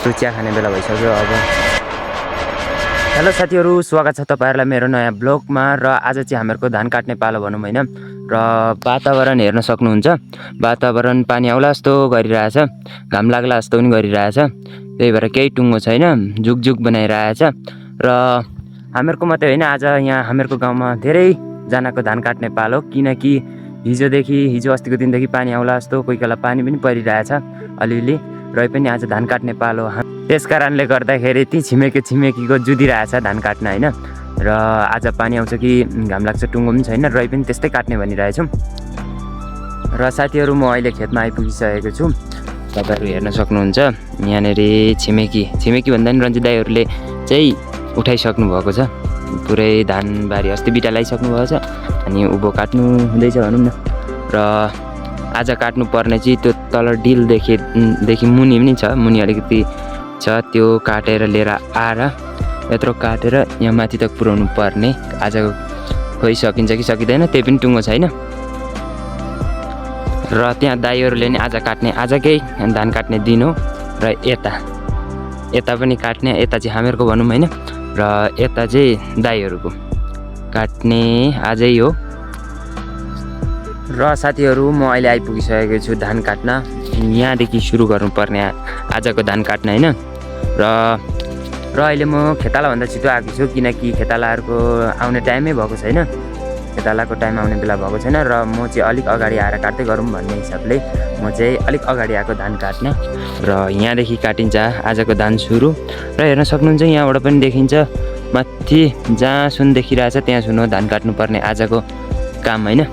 साथीहरू चिया खाने बेला भइसक्यो अब। हेलो साथीहरू, स्वागत छ तपाईँहरूलाई मेरो नयाँ ब्लगमा। र आज चाहिँ हामीहरूको धान काट्ने पालो भनौँ होइन। र वातावरण हेर्न सक्नुहुन्छ, वातावरण पानी आउला जस्तो गरिरहेछ, घाम लाग्ला जस्तो पनि गरिरहेछ। त्यही भएर केही टुङ्गो छैन, झुकझुक बनाइरहेछ। र हामीहरूको मात्रै होइन, आज यहाँ हामीहरूको गाउँमा धेरैजनाको धान काट्ने पालो, किनकि हिजो अस्तिको दिनदेखि पानी आउला जस्तो, कोही बेला पानी पनि परिरहेछ अलिअलि। र पनि आज धान काट्ने पालो, त्यस कारणले गर्दाखेरि ती छिमेकीको जुदिरहेछ धान काट्न होइन। र आज पानी आउँछ कि घाम लाग्छ टुङ्गो पनि छैन, र पनि त्यस्तै काट्ने भनिरहेछु। र साथीहरू, म अहिले खेतमा आइपुगिसकेको छु, तपाईँहरू हेर्न सक्नुहुन्छ। यहाँनिर छिमेकी भन्दा पनि रन्जित दाईहरूले चाहिँ उठाइसक्नु भएको छ, पुरै धानबारी अस्ति बिटा लगाइसक्नु भएको छ, अनि उँभो काट्नु हुँदैछ भनौँ न। र आज काट्नु पर्ने चाहिँ त्यो तल डिलदेखि मुनि पनि छ, मुनि अलिकति छ, त्यो काटेर लिएर आएर यत्रो काटेर यहाँ माथि तक पुर्याउनु पर्ने। आजको खोइ सकिन्छ कि सकिँदैन, त्यही पनि टुङ्गो छैन। र त्यहाँ दाईहरूले नि आज काट्ने, आजकै धान काट्ने दिन हो। र यता पनि काट्ने, यता चाहिँ हामीहरूको भनौँ होइन, र यता चाहिँ दाईहरूको काट्ने आजै हो। र साथीहरू, म अहिले आइपुगिसकेको छु धान काट्न। यहाँदेखि सुरु गर्नुपर्ने आजको धान काट्न होइन। र अहिले म खेतालाभन्दा छिटो आएको छु, किनकि खेतालाहरूको आउने टाइमै भएको छैन, खेतालाको टाइम आउने बेला भएको छैन। र म चाहिँ अलिक अगाडि आएर काट्दै गरौँ भन्ने हिसाबले म चाहिँ अलिक अगाडि आएको धान काट्न। र यहाँदेखि काटिन्छ आजको धान सुरु। र हेर्न सक्नुहुन्छ, यहाँबाट पनि देखिन्छ, माथि जहाँ सुन देखिरहेछ त्यहाँ सुन हो धान काट्नुपर्ने आजको काम होइन।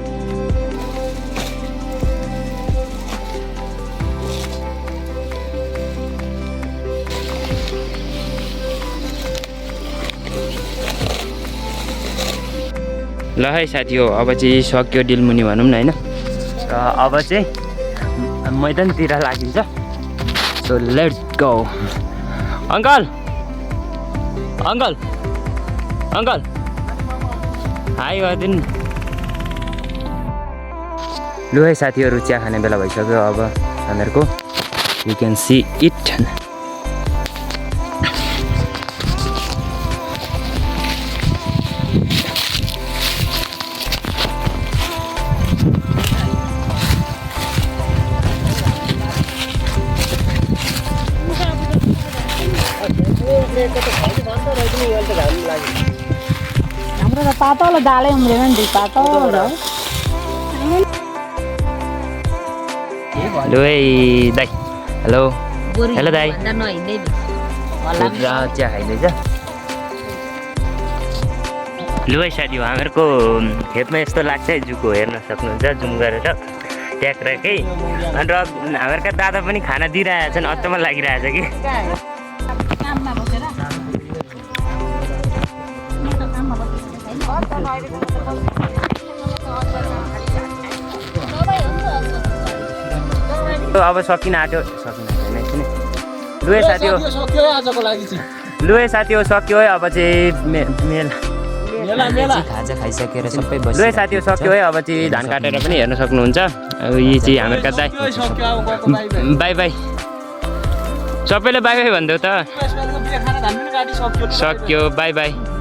ल है साथी हो, अब चाहिँ सक्यो डिलमुनि भनौँ न होइन। र अब चाहिँ मैदानतिर लागिन्छ। So let's go. Uncle hi गरिदिनु। लु है साथीहरू, चिया खाने बेला भइसक्यो अब हामीहरूको। You can see it. हाम्रो त पातलो दालै उम्रेन नि, पातलो। हेलो है दाई। हेलो दाई। चिया खाइँदैछ। लु है साथी हो, हामीहरूको खेतमा यस्तो लाग्छ है, जुको हेर्न सक्नुहुन्छ, जुम गरेर ट्याक्राकै। अनि र हामीहरूका दादा पनि खाना दिइरहेछन्, अचम्म लागिरहेछ कि। अब सकिन आँट्यो, लु है साथी हो, लु है साथी हो, सक्यो है। अब चाहिँ खाजा खाइसकेर सबै बस्यो। लु है साथी हो, सक्यो है। अब चाहिँ धान काटेर पनि हेर्न सक्नुहुन्छ। यी चाहिँ हामीहरूका दाइ। बाई बाई, सबैले बाई बाई भनिदेऊ त। सक्यो, बाई बाई।